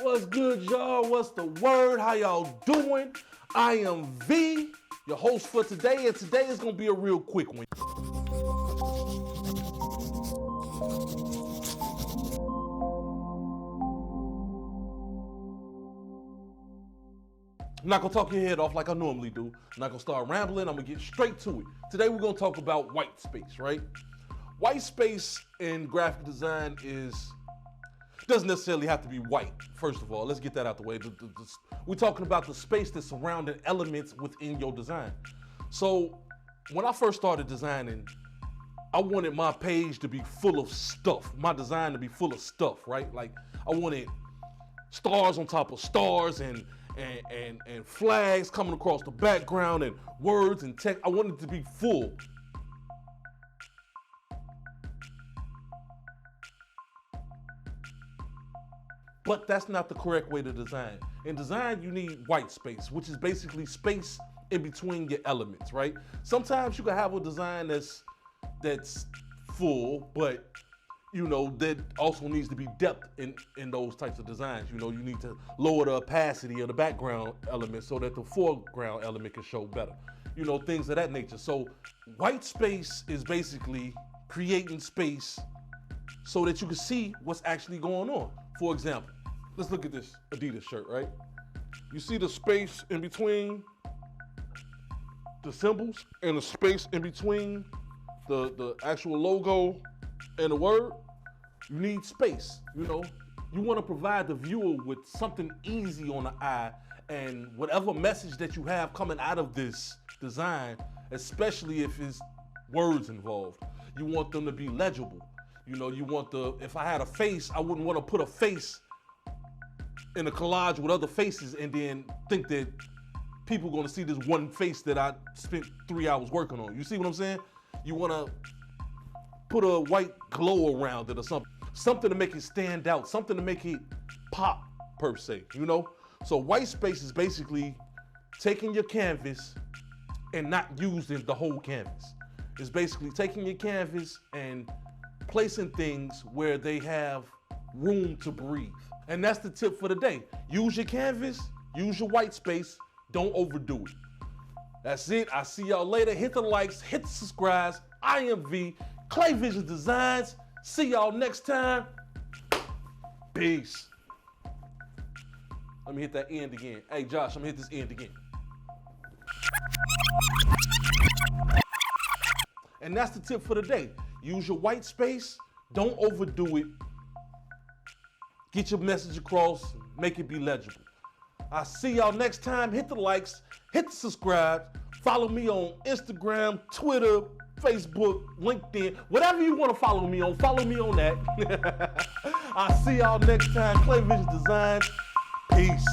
What's good, y'all? What's the word? How y'all doing? I am V, your host for today, and today is gonna be a real quick one. I'm not gonna talk your head off like I normally do. I'm not gonna start rambling. I'm gonna get straight to it. Today we're gonna talk about white space, right? White space in graphic design doesn't necessarily have to be white. First of all, let's get that out the way. We're talking about the space that's surrounding elements within your design. So when I first started designing, I wanted my page to be full of stuff, my design to be full of stuff, right? Like I wanted stars on top of stars and flags coming across the background and words and text. I wanted it to be full. But that's not the correct way to design. In design, you need white space, which is basically space in between your elements, right? Sometimes you can have a design that's full, but there also needs to be depth in those types of designs. You need to lower the opacity of the background element so that the foreground element can show better. Things of that nature. So white space is basically creating space so that you can see what's actually going on. For example, let's look at this Adidas shirt, right? You see the space in between the symbols and the space in between the actual logo and the word? You need space, You want to provide the viewer with something easy on the eye, and whatever message that you have coming out of this design, especially if it's words involved, you want them to be legible. You want if I had a face, I wouldn't want to put a face in a collage with other faces and then think that people are going to see this one face that I spent 3 hours working on. You see what I'm saying? You want to put a white glow around it or something to make it stand out, something to make it pop per se, So white space is basically taking your canvas and not using the whole canvas. It's basically taking your canvas and placing things where they have room to breathe. And that's the tip for the day. Use your canvas, use your white space, don't overdo it. That's it. I see y'all later. Hit the likes, hit the subscribes. I am V, Clay Vision Designs. See y'all next time. Peace. Let me hit that end again. Hey Josh, I'm gonna hit this end again. And that's the tip for the day. Use your white space, don't overdo it. Get your message across, make it be legible. I'll see y'all next time. Hit the likes, hit the subscribe, follow me on Instagram, Twitter, Facebook, LinkedIn, whatever you want to follow me on that. I'll see y'all next time. Clay Vision Designs. Peace.